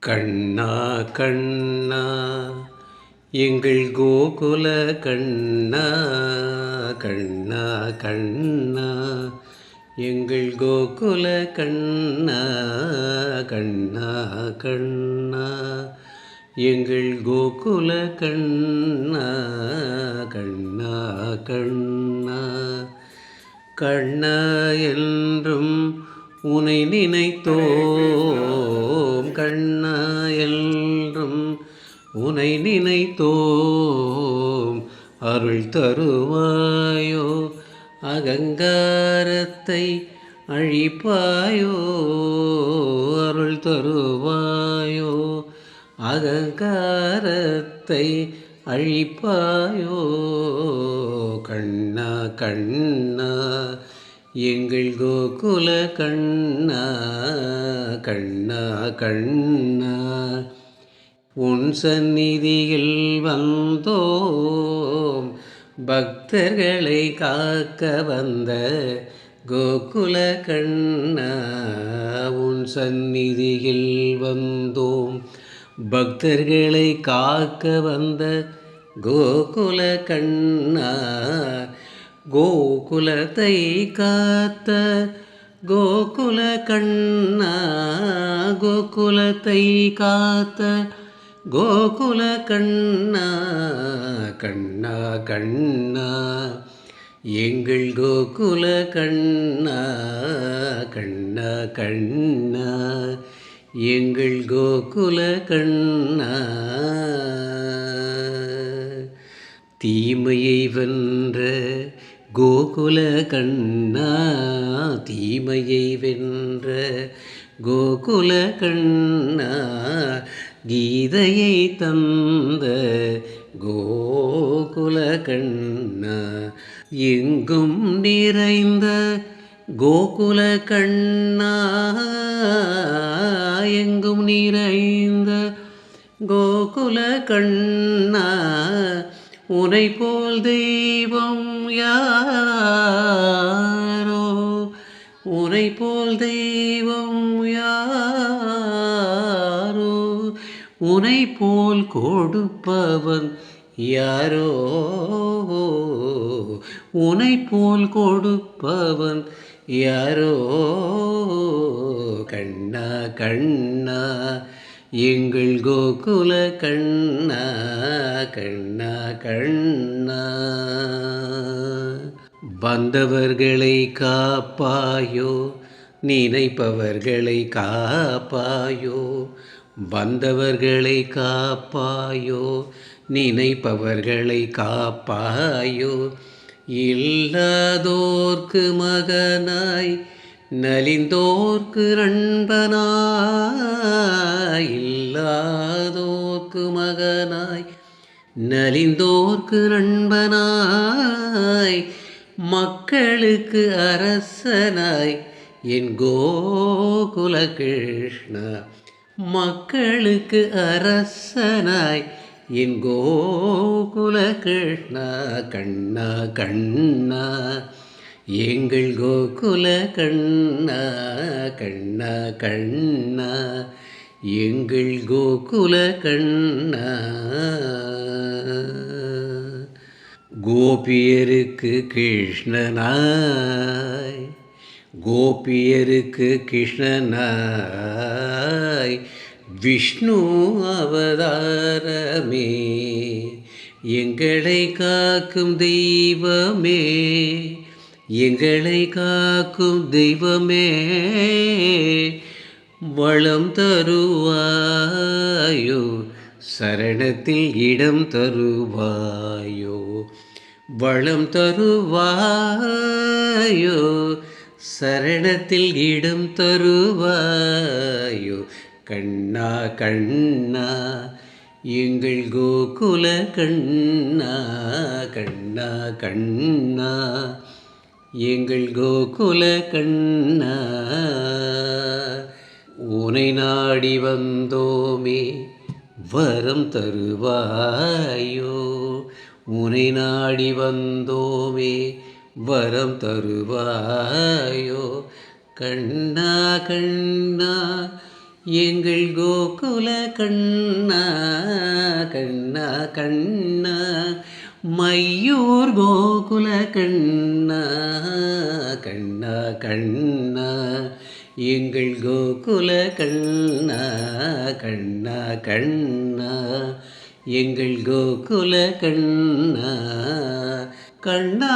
கண்ணா கண்ணா எங்கள் கோகுல கண்ணா, கண்ணா கண்ணா எங்கள் கோகுல கண்ணா, கண்ணா கண்ணா எங்கள் கோகுல கண்ணா, கண்ணா கண்ணா. கண்ணா என்றும் உனை நினைத்தோம், கண்ணா என்றும் உனை நினைத்தோம். அருள் தருவாயோ, அகங்காரத்தை அழிப்பாயோ, அருள் தருவாயோ, அகங்காரத்தை அழிப்பாயோ. கண்ணா கண்ணா எங்கள் கோகுல கண்ணா, கண்ணா கண்ணா. உன் சந்நிதியில் வந்தோம், பக்தர்களை காக்க வந்த கோகுல கண்ணா. உன் சந்நிதியில் வந்தோம், பக்தர்களை காக்க வந்த கோகுல கண்ணா. கோகுலத்தை காத்த கோகுல கண்ணா, கோகுலத்தை காத்த கோகுல கண்ணா. கண்ணா கண்ணா எங்கள் கோகுல கண்ணா, கண்ணா கண்ணா எங்கள் கோகுல கண்ணா. தீமையை வென்ற கோகுல கண்ணா, தீமையை வென்ற கோகுல கண்ணா. கீதையை தந்த கோகுல கண்ணா, எங்கும் நிறைந்த கோகுல கண்ணா, எங்கும் நிறைந்த கோகுல கண்ணா. உனை போல் தெய்வம் யாரோ, உனை போல் தெய்வம் யாரோ, உனை போல் கொடுப்பவன் யாரோ, உனை போல் கொடுப்பவன் யாரோ. கண்ணா கண்ணா எங்கள் கோகுல கண்ணா, கண்ணா கண்ணா. வந்தவர்களை காப்பாயோ, நினைப்பவர்களை காப்பாயோ, வந்தவர்களை காப்பாயோ, நினைப்பவர்களை காப்பாயோ. இல்லாதோர்க்கு மகனாய், நலிந்தோர்க்கு நண்பனாய், இல்லாதோர்க்கு மகனாய், நலிந்தோர்க்கு நண்பனாய், மக்களுக்கு அரசனாய் என் கோகுல கிருஷ்ணா. மக்களுக்கு அரசனாய் என் கோகுல கிருஷ்ணா. கண்ணா கண்ணா எங்கள் கோகுல கண்ணா, கண்ணா கண்ணா எங்கள் கோகுல கண்ணா. கோபியருக்கு கிருஷ்ணனாய், கோபியருக்கு கிருஷ்ணனாய் விஷ்ணு அவதாரமே, எங்களை காக்கும் தெய்வமே, எங்களை காக்கும் தெய்வமே. வளம் தருவாயோ, சரணத்தில் இடம் தருவாயோ, வளம் தருவாயோ, சரணத்தில் இடம் தருவாயோ. கண்ணா கண்ணா எங்கள் கோகுல கண்ணா, கண்ணா கண்ணா எங்கள் கோகுல கண்ணா. உனை நாடி வந்தோமே, வரம் தருவாயோ, உனை நாடி வந்தோமே, வரம் தருவாயோ. கண்ணா கண்ணா எங்கள் கோகுல கண்ணா கண்ணா கண்ணா மையூர் கோகுல கண்ணா கண்ணா கண்ணா எங்கள் கோகுல கண்ணா கண்ணா கண்ணா எங்கள் கோகுல கண்ணா கண்ணா